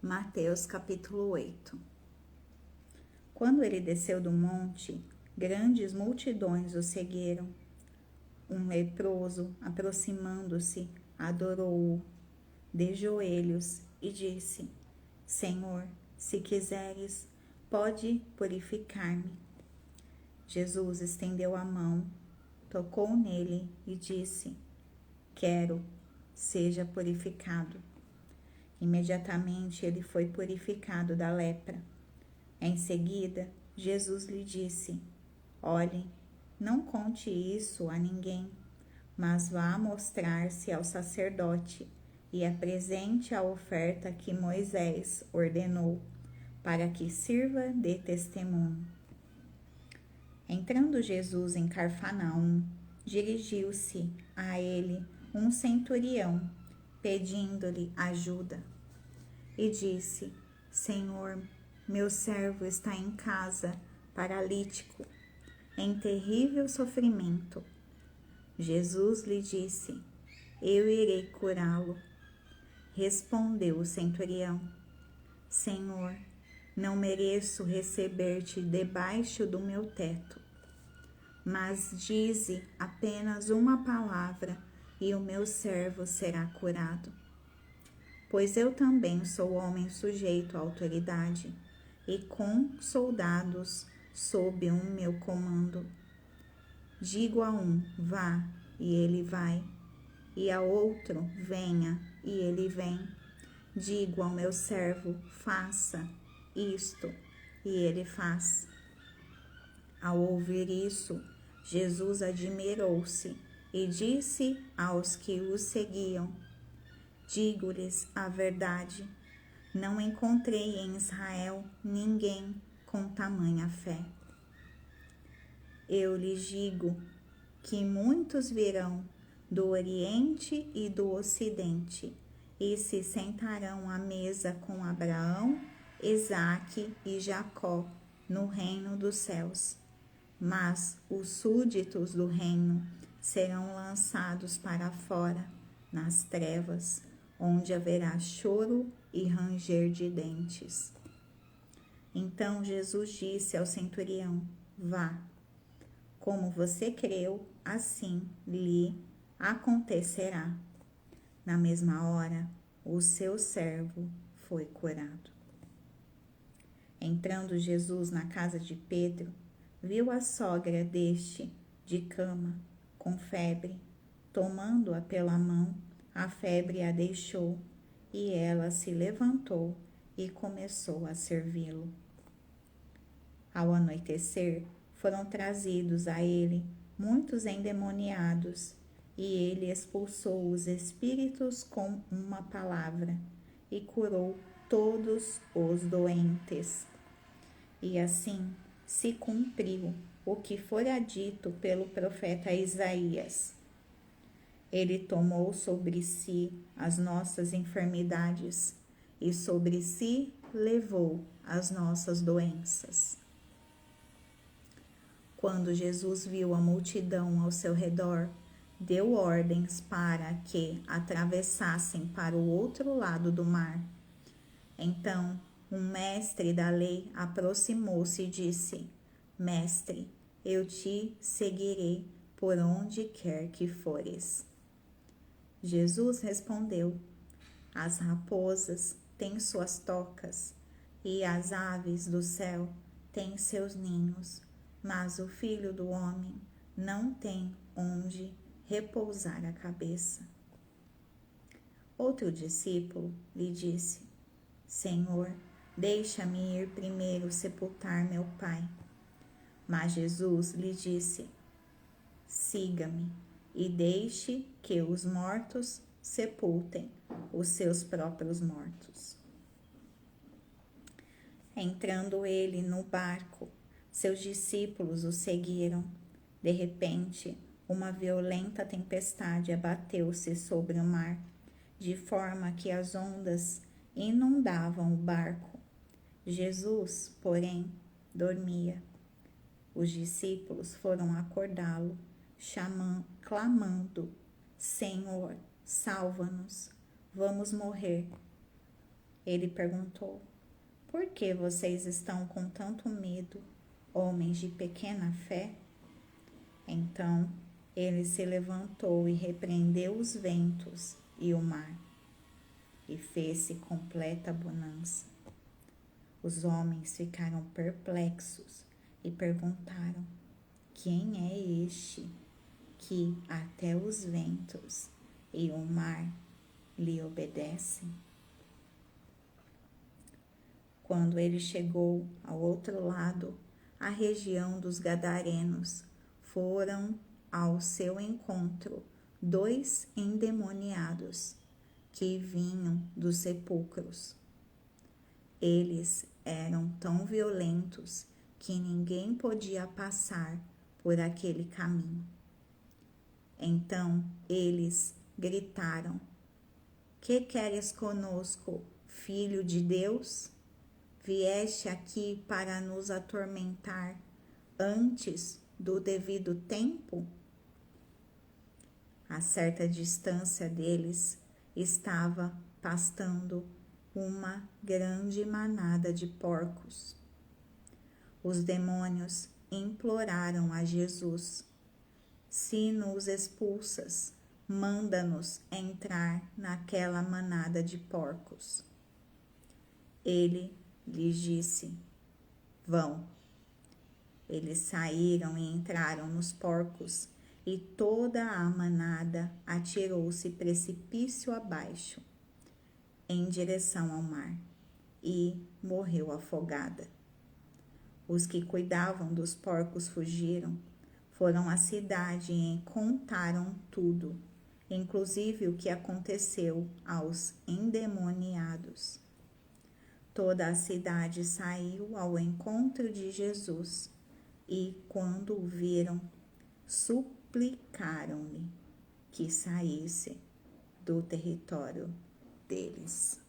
Mateus capítulo 8. Quando ele desceu do monte, grandes multidões o seguiram. Um leproso, aproximando-se, adorou-o de joelhos e disse: Senhor, se quiseres, pode purificar-me. Jesus estendeu a mão, tocou nele e disse: Quero, seja purificado. Imediatamente ele foi purificado da lepra. Em seguida, Jesus lhe disse: Olhe, não conte isso a ninguém, mas vá mostrar-se ao sacerdote e apresente a oferta que Moisés ordenou, para que sirva de testemunho. Entrando Jesus em Cafarnaum, dirigiu-se a ele um centurião, pedindo-lhe ajuda. E disse: Senhor, meu servo está em casa, paralítico, em terrível sofrimento. Jesus lhe disse: Eu irei curá-lo. Respondeu o centurião: Senhor, não mereço receber-te debaixo do meu teto, mas dize apenas uma palavra e o meu servo será curado. Pois eu também sou homem sujeito à autoridade e com soldados sob o meu comando. Digo a um, vá, e ele vai, e a outro, venha, e ele vem. Digo ao meu servo, faça isto, e ele faz. Ao ouvir isso, Jesus admirou-se e disse aos que o seguiam: Digo-lhes a verdade, não encontrei em Israel ninguém com tamanha fé. Eu lhes digo que muitos virão do Oriente e do Ocidente e se sentarão à mesa com Abraão, Isaque e Jacó no reino dos céus. Mas os súditos do reino serão lançados para fora, nas trevas, onde haverá choro e ranger de dentes. Então Jesus disse ao centurião: Vá, como você creu, assim lhe acontecerá. Na mesma hora, o seu servo foi curado. Entrando Jesus na casa de Pedro, viu a sogra deste de cama, com febre. Tomando-a pela mão, a febre a deixou, e ela se levantou e começou a servi-lo. Ao anoitecer, foram trazidos a ele muitos endemoniados, e ele expulsou os espíritos com uma palavra, e curou todos os doentes. E assim se cumpriu o que fora dito pelo profeta Isaías. Ele tomou sobre si as nossas enfermidades e sobre si levou as nossas doenças. Quando Jesus viu a multidão ao seu redor, deu ordens para que atravessassem para o outro lado do mar. Então, um mestre da lei aproximou-se e disse: Mestre, eu te seguirei por onde quer que fores. Jesus respondeu: As raposas têm suas tocas e as aves do céu têm seus ninhos, mas o Filho do Homem não tem onde repousar a cabeça. Outro discípulo lhe disse: Senhor, deixa-me ir primeiro sepultar meu pai. Mas Jesus lhe disse: Siga-me e deixe que os mortos sepultem os seus próprios mortos. Entrando ele no barco, seus discípulos o seguiram. De repente, uma violenta tempestade abateu-se sobre o mar, de forma que as ondas inundavam o barco. Jesus, porém, dormia. Os discípulos foram acordá-lo, clamando: Senhor, salva-nos, vamos morrer. Ele perguntou: Por que vocês estão com tanto medo, homens de pequena fé? Então ele se levantou e repreendeu os ventos e o mar, e fez-se completa bonança. Os homens ficaram perplexos e perguntaram: Quem é este que até os ventos e o mar lhe obedecem? Quando ele chegou ao outro lado, a região dos Gadarenos, foram ao seu encontro 2 endemoniados que vinham dos sepulcros. Eles eram tão violentos que ninguém podia passar por aquele caminho. Então eles gritaram: Que queres conosco, filho de Deus? Vieste aqui para nos atormentar antes do devido tempo? A certa distância deles estava pastando uma grande manada de porcos. Os demônios imploraram a Jesus: Se nos expulsas, manda-nos entrar naquela manada de porcos. Ele lhes disse: Vão. Eles saíram e entraram nos porcos, e toda a manada atirou-se precipício abaixo, em direção ao mar, e morreu afogada. Os que cuidavam dos porcos fugiram, foram à cidade e contaram tudo, inclusive o que aconteceu aos endemoniados. Toda a cidade saiu ao encontro de Jesus e, quando o viram, suplicaram-lhe que saísse do território deles.